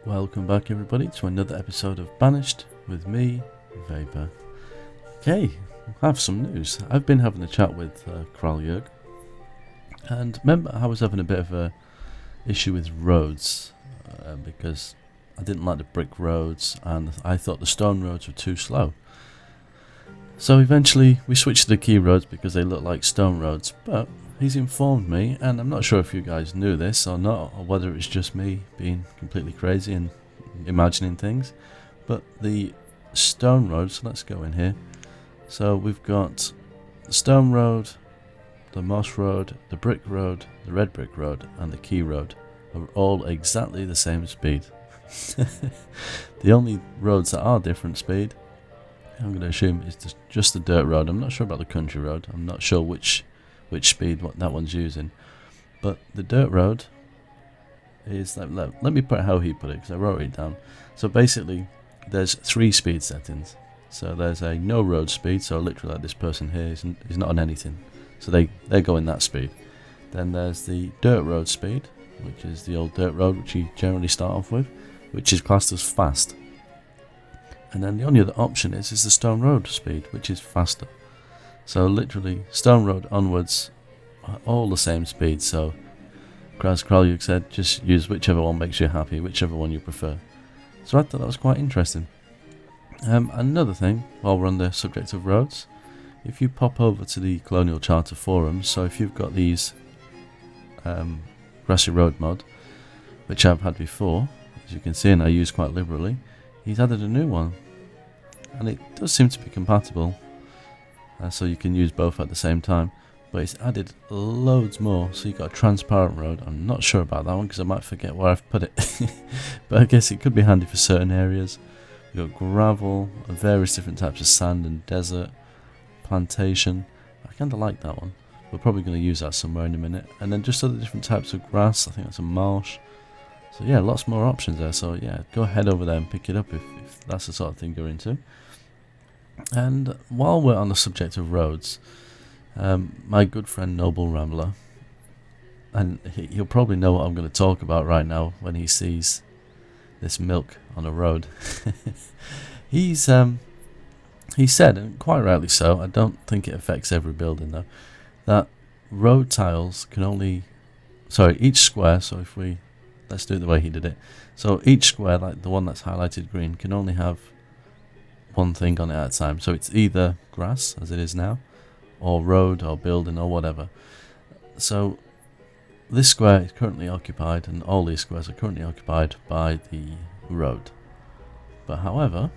Welcome back everybody to another episode of Banished with me, Vapor. Okay, I have some news. I've been having a chat with Kralyerg, and remember I was having a bit of a issue with roads because I didn't like the brick roads and I thought the stone roads were too slow. So eventually we switched to the key roads because they look like stone roads, but he's informed me, and I'm not sure if you guys knew this or not, or whether it's just me being completely crazy and imagining things, but the stone roads, let's go in here. So we've got the stone road, the moss road, the brick road, the red brick road, and the key road are all exactly the same speed. The only roads that are different speed, I'm going to assume, is just the dirt road. I'm not sure about the country road. I'm not sure which speed that one's using, but the dirt road is let me put how he put it because I wrote it down. So basically there's 3 speed settings. So there's a no road speed, so literally like this person here is not on anything, so they're going that speed. Then there's the dirt road speed, which is the old dirt road which you generally start off with, which is classed as fast. And then the only other option is the stone road speed, which is faster. So literally, stone road onwards are all the same speed. So, as Kralyerg said, just use whichever one makes you happy, whichever one you prefer. So I thought that was quite interesting. Another thing, while we're on the subject of roads, if you pop over to the Colonial Charter forums, so if you've got these grassy road mod, which I've had before, as you can see, and I use quite liberally, he's added a new one, and it does seem to be compatible. So you can use both at the same time, but it's added loads more. So you've got a transparent road. I'm not sure about that one because I might forget where I've put it, but I guess it could be handy for certain areas. You've got gravel, various different types of sand and desert, plantation. I kind of like that one. We're probably going to use that somewhere in a minute. And then just other different types of grass. I think that's a marsh. So yeah, lots more options there. So yeah, go ahead over there and pick it up if that's the sort of thing you're into. And while we're on the subject of roads, my good friend Noble Rambler, and he'll probably know what I'm going to talk about right now when he sees this milk on a road. He said, and quite rightly so, I don't think it affects every building though, that road tiles can only, each square, so if let's do it the way he did it, so each square, like the one that's highlighted green, can only have one thing on it at a time. So it's either grass, as it is now, or road, or building, or whatever. So this square is currently occupied, and all these squares are currently occupied by the road. But however,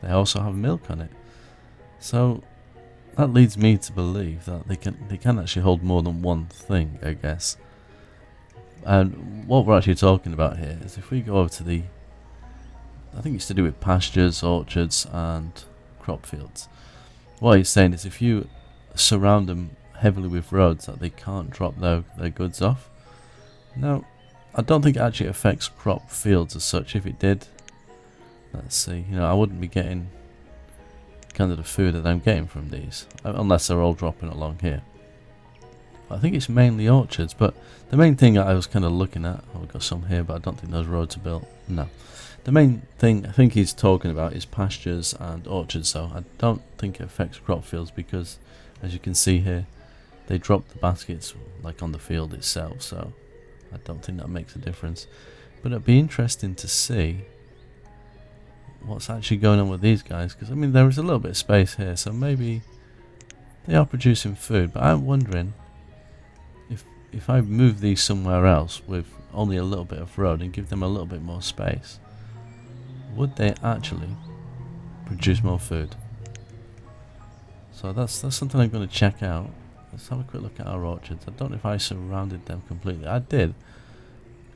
they also have milk on it. So that leads me to believe that they can actually hold more than one thing, I guess. And what we're actually talking about here is if we go over to I think it's to do with pastures, orchards and crop fields. What he's saying is if you surround them heavily with roads that they can't drop their goods off. Now, I don't think it actually affects crop fields as such. If it did, let's see, I wouldn't be getting kind of the food that I'm getting from these, unless they're all dropping along here. I think it's mainly orchards, but the main thing I was kind of looking at, we've got some here, but I don't think those roads are built. No. The main thing I think he's talking about is pastures and orchards, so I don't think it affects crop fields because, as you can see here, they drop the baskets like on the field itself, so I don't think that makes a difference. But it'd be interesting to see what's actually going on with these guys, because I mean there is a little bit of space here, so maybe they are producing food, but I'm wondering if I move these somewhere else with only a little bit of road and give them a little bit more space, would they actually produce more food? So that's something I'm going to check out. Let's have a quick look at our orchards. I don't know if I surrounded them completely. I did,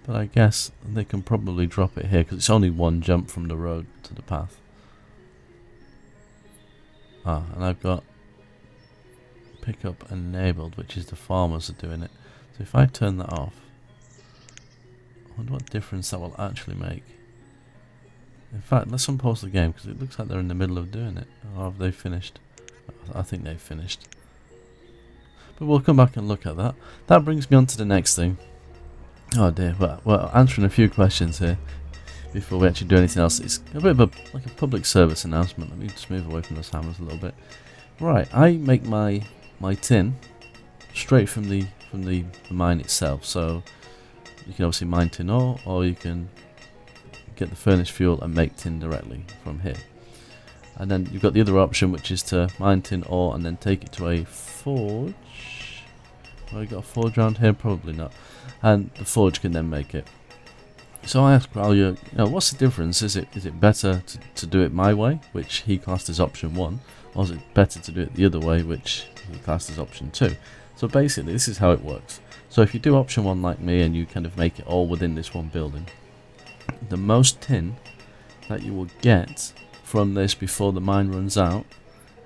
but I guess they can probably drop it here because it's only one jump from the road to the path. And I've got pickup enabled, which is the farmers are doing it. So if I turn that off, I wonder what difference that will actually make. In fact, let's unpause the game because it looks like they're in the middle of doing it. Or have they finished? I think they've finished. But we'll come back and look at that. That brings me on to the next thing. Oh dear, well answering a few questions here. before we actually do anything else. It's a bit of like a public service announcement. Let me just move away from those hammers a little bit. Right, I make my tin straight from the mine itself. So you can obviously mine tin ore, or you can get the furnace fuel and make tin directly from here. And then you've got the other option, which is to mine tin ore and then take it to a forge. Have I got a forge around here? Probably not. And the forge can then make it. So I asked Kralyerg, what's the difference? Is it better to do it my way, which he classed as option 1, or is it better to do it the other way, which he classed as option 2? So basically, this is how it works. So if you do option 1 like me, and you kind of make it all within this one building, the most tin that you will get from this before the mine runs out,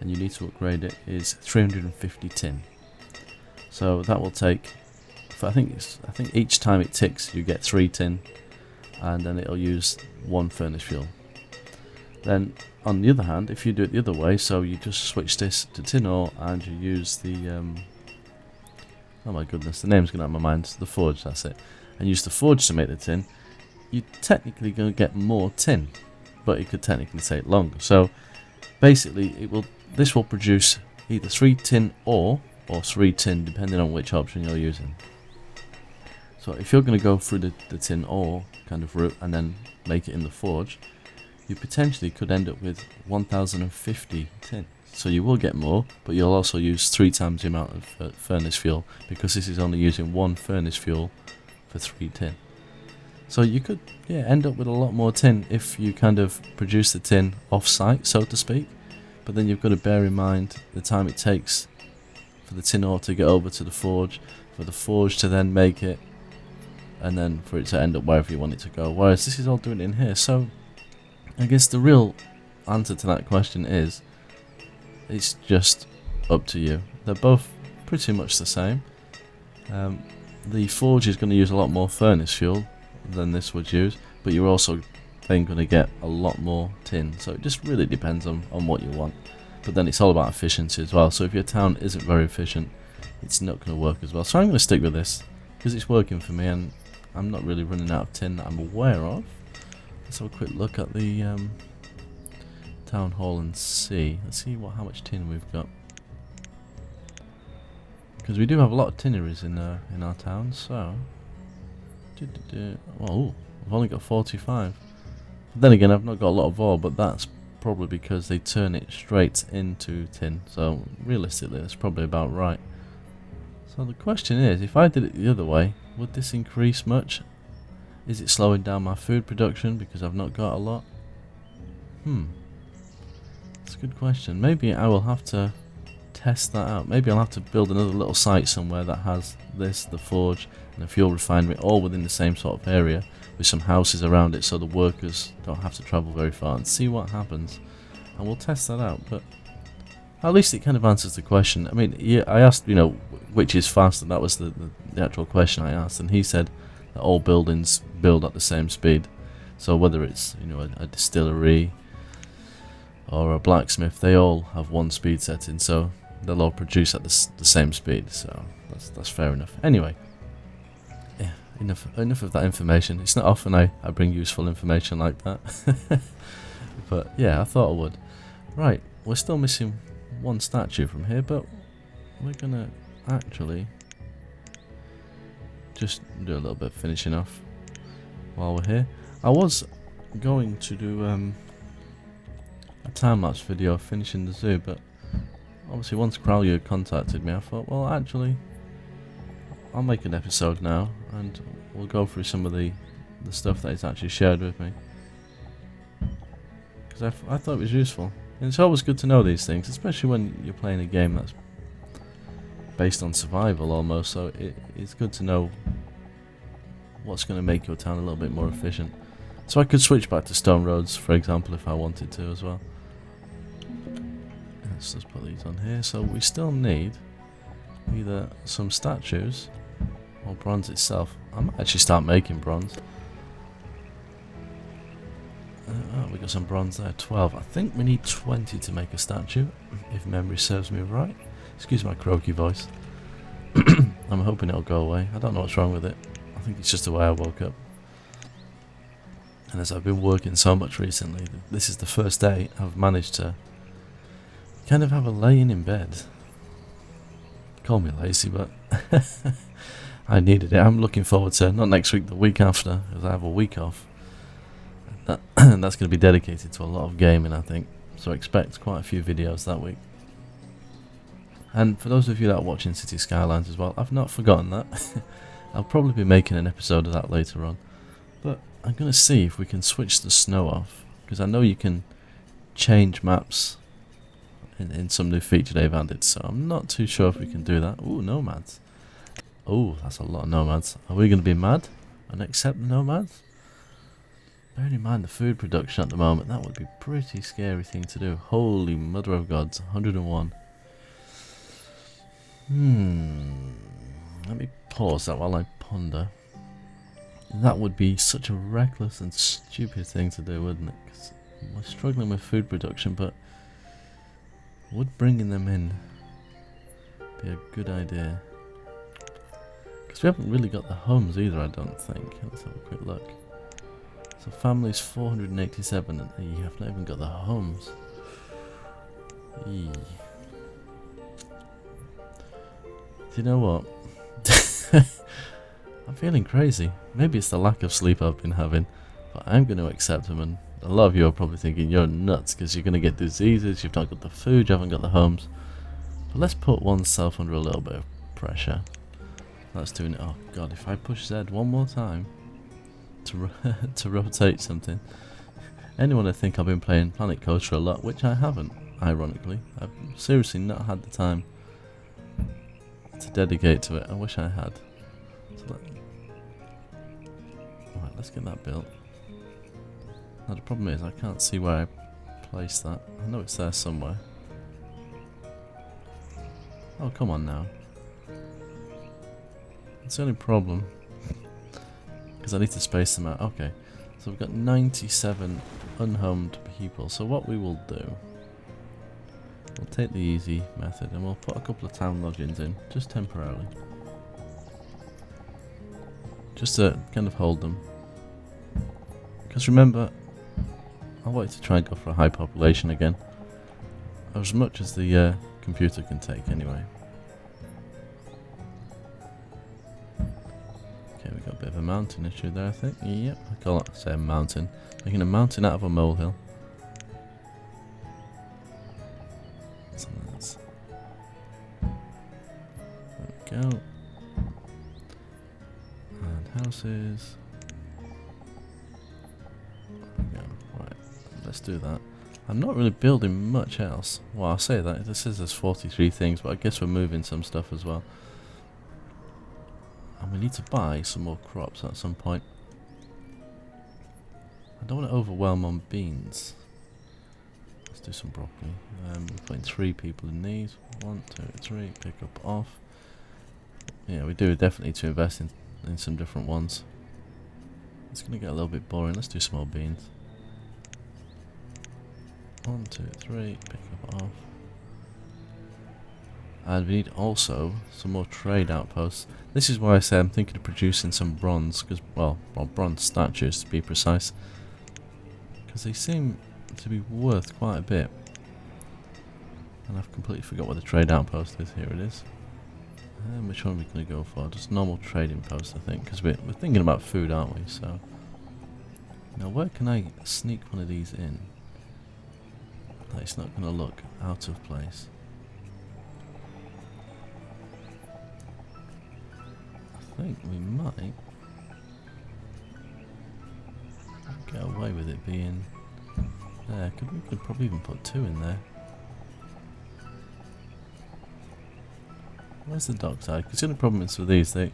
and you need to upgrade it, is 350 tin. So that will take, I think each time it ticks, you get 3 tin, and then it'll use 1 furnace fuel. Then on the other hand, if you do it the other way, so you just switch this to tin ore and you use the oh my goodness, the name's going out of my mind, the forge, that's it, and use the forge to make the tin, you're technically going to get more tin, but it could technically take longer. So basically this will produce either 3 tin ore or 3 tin, depending on which option you're using. So if you're going to go through the tin ore kind of route and then make it in the forge, you potentially could end up with 1050 tin. So you will get more, but you'll also use 3 times the amount of furnace fuel, because this is only using 1 furnace fuel for 3 tin. So you could end up with a lot more tin if you kind of produce the tin off-site, so to speak. But then you've got to bear in mind the time it takes for the tin ore to get over to the forge, for the forge to then make it, and then for it to end up wherever you want it to go. Whereas this is all doing it in here. So I guess the real answer to that question is, it's just up to you. They're both pretty much the same. The forge is going to use a lot more furnace fuel than this would use, but you're also then going to get a lot more tin. So it just really depends on what you want. But then it's all about efficiency as well. So if your town isn't very efficient, it's not going to work as well. So I'm going to stick with this because it's working for me, and I'm not really running out of tin that I'm aware of. Let's have a quick look at the town hall and see. Let's see how much tin we've got, because we do have a lot of tinneries in our town. So, oh, I've only got 45. But then again, I've not got a lot of ore, but that's probably because they turn it straight into tin. So realistically, that's probably about right. So the question is, if I did it the other way, would this increase much? Is it slowing down my food production because I've not got a lot? That's a good question. Maybe I will have to test that out. Maybe I'll have to build another little site somewhere that has this, the forge, and the fuel refinery all within the same sort of area, with some houses around it so the workers don't have to travel very far, and see what happens. And we'll test that out. But at least it kind of answers the question. I mean, yeah, I asked, which is faster. That was the actual question I asked, and he said that all buildings build at the same speed. So whether it's a distillery or a blacksmith, they all have one speed setting, so they'll all produce at the same speed. So that's fair enough. Anyway, yeah, enough of that information. It's not often I bring useful information like that, but yeah, I thought I would. Right, we're still missing one statue from here, but we're gonna actually just do a little bit of finishing off while we're here. I was going to do a time-lapse video of finishing the zoo, but obviously once Kralyerg contacted me, I thought, well, actually I'll make an episode now and we'll go through some of the stuff that he's actually shared with me, because I thought it was useful. And it's always good to know these things, especially when you're playing a game that's based on survival almost, so it's good to know what's going to make your town a little bit more efficient. So I could switch back to stone roads, for example, if I wanted to as well. Let's just put these on here. So we still need either some statues or bronze itself. I might actually start making bronze. Oh, we got some bronze there, 12. I think we need 20 to make a statue, if memory serves me right. Excuse my croaky voice. I'm hoping it'll go away. I don't know what's wrong with it. I think it's just the way I woke up. And as I've been working so much recently, this is the first day I've managed to kind of have a lay-in in bed. Call me lazy, but I needed it. I'm looking forward to, not next week, the week after, because I have a week off. That's going to be dedicated to a lot of gaming, I think. So expect quite a few videos that week. And for those of you that are watching City Skylines as well, I've not forgotten that. I'll probably be making an episode of that later on. But I'm going to see if we can switch the snow off, because I know you can change maps in some new feature they've added, so I'm not too sure if we can do that. Ooh, nomads. Oh, that's a lot of nomads. Are we going to be mad and accept the nomads? Bearing in mind the food production at the moment, that would be a pretty scary thing to do. Holy mother of gods, 101. Let me pause that while I ponder. That would be such a reckless and stupid thing to do, wouldn't it? 'Cause we're struggling with food production, but would bringing them in be a good idea? Because we haven't really got the homes either, I don't think. Let's have a quick look. So families 487, and you have not even got the homes. Eee. Do you know what? I'm feeling crazy. Maybe it's the lack of sleep I've been having, but I'm going to accept them. And a lot of you are probably thinking you're nuts because you're going to get diseases, you've not got the food, you haven't got the homes. But let's put oneself under a little bit of pressure. That's doing it. Oh god, if I push Z one more time to rotate something. Anyone would think I've been playing Planet Coaster a lot, which I haven't, ironically. I've seriously not had the time to dedicate to it. I wish I had. So right, let's get that built. Now the problem is I can't see where I placed that. I know it's there somewhere. Oh, come on now. It's the only problem. Because I need to space them out. Okay, so we've got 97 unhomed people. So what we will do, we'll take the easy method and we'll put a couple of town lodgings in, just temporarily. Just to kind of hold them. Because remember, I wanted to try and go for a high population again. As much as the computer can take anyway. Okay, we've got a bit of a mountain issue there, I think. Yep, I call it, say a mountain. Making a mountain out of a molehill. So that's, there we go. And houses. There we go. Right, let's do that. I'm not really building much else. Well, I say that, this says there's 43 things, but I guess we're moving some stuff as well. And we need to buy some more crops at some point. I don't want to overwhelm on beans. Let's do some broccoli. We're putting 3 people in these. 1, 2, 3, pick up off. Yeah, we do definitely need to invest in some different ones. It's going to get a little bit boring. Let's do some more beans. 1, 2, 3, pick up off. And we need also some more trade outposts. This is why I say I'm thinking of producing some bronze, because, well, bronze statues to be precise. Because they seem to be worth quite a bit. And I've completely forgot what the trade outpost is. Here it is. And which one are we going to go for? Just normal trading post, I think, because we're thinking about food, aren't we? So now where can I sneak one of these in that it's not going to look out of place? I think we might get away with it being there. We could probably even put 2 in there. Where's the dockside? Because the only problem is with these, the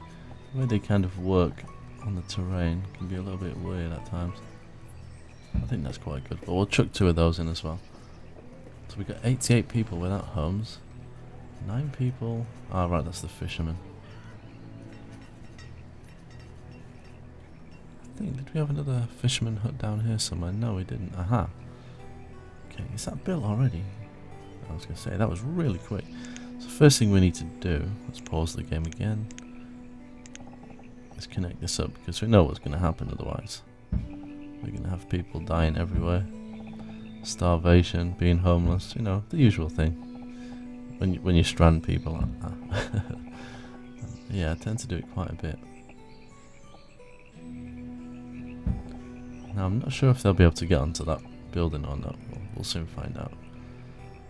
way they kind of work on the terrain can be a little bit weird at times. I think that's quite good, but we'll chuck 2 of those in as well. So we've got 88 people without homes. 9 people. Ah, right, that's the fishermen. I think, did we have another fisherman hut down here somewhere? No, we didn't. Aha. Okay, is that built already? I was going to say, that was really quick. So first thing we need to do, let's pause the game again. Let's connect this up, because we know what's going to happen otherwise. We're going to have people dying everywhere. Starvation, being homeless, you know, the usual thing. When you strand people like that. Yeah, I tend to do it quite a bit. Now, I'm not sure if they'll be able to get onto that building or not. We'll soon find out.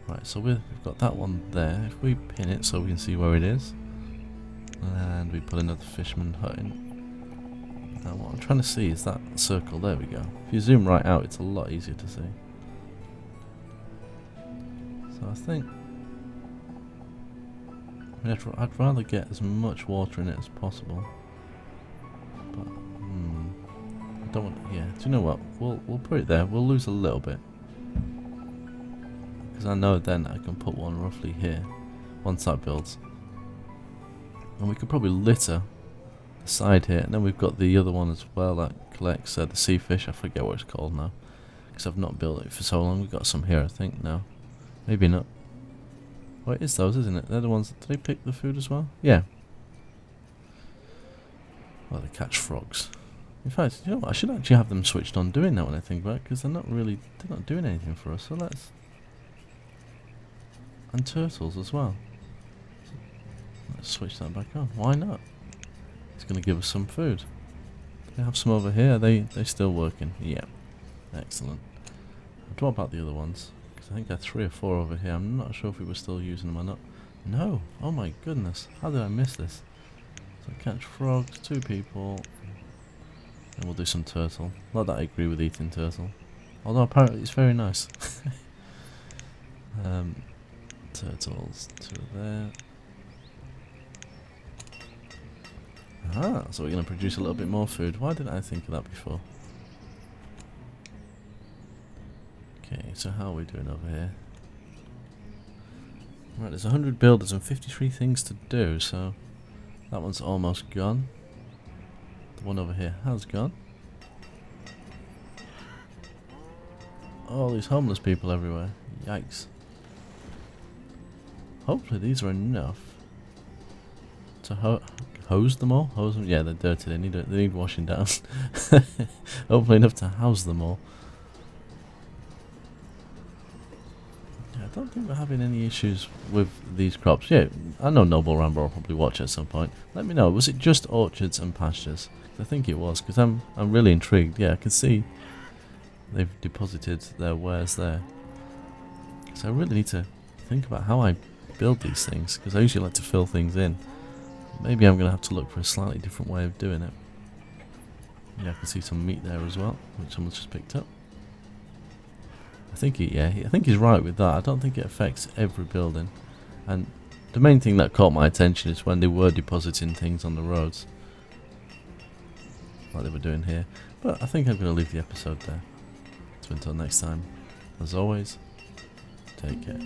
Right, so we've got that one there. If we pin it so we can see where it is. And we put another fisherman hut in. Now what I'm trying to see is that circle. There we go. If you zoom right out, it's a lot easier to see. So I think I'd rather get as much water in it as possible. But I don't want. Yeah. Do you know what? We'll put it there. We'll lose a little bit because I know then I can put one roughly here once that builds, and we could probably litter the side here, and then we've got the other one as well that collects the sea fish. I forget what it's called now because I've not built it for so long. We've got some here, I think now. Maybe not. Well, it is those, isn't it? They're the ones. Did they pick the food as well? Yeah. Well, they catch frogs. In fact, you know what? I should actually have them switched on doing that when I think about it, because they're not doing anything for us. So let's. And turtles as well. Let's switch that back on. Why not? It's going to give us some food. They have some over here. They still working? Yeah. Excellent. What about the other ones? I think I had 3 or 4 over here. I'm not sure if we were still using them or not. No! Oh my goodness. How did I miss this? So catch frogs, 2 people. And we'll do some turtle. Not that I agree with eating turtle. Although apparently it's very nice. Turtles, 2 there. Ah, so we're going to produce a little bit more food. Why didn't I think of that before? Okay, so how are we doing over here? Right, there's 100 builders and 53 things to do, so that one's almost gone. The one over here has gone. All these homeless people everywhere. Yikes. Hopefully these are enough to hose them all. Hose them? Yeah, they're dirty. They need washing down. Hopefully enough to house them all. I don't think we're having any issues with these crops. Yeah, I know Noble Rambo will probably watch at some point. Let me know, was it just orchards and pastures? I think it was, because I'm really intrigued. Yeah, I can see they've deposited their wares there. So I really need to think about how I build these things, because I usually like to fill things in. Maybe I'm going to have to look for a slightly different way of doing it. Yeah, I can see some meat there as well, which someone's just picked up. I think I think he's right with that. I don't think it affects every building. And the main thing that caught my attention is when they were depositing things on the roads, like they were doing here. But I think I'm going to leave the episode there. So until next time, as always, take care.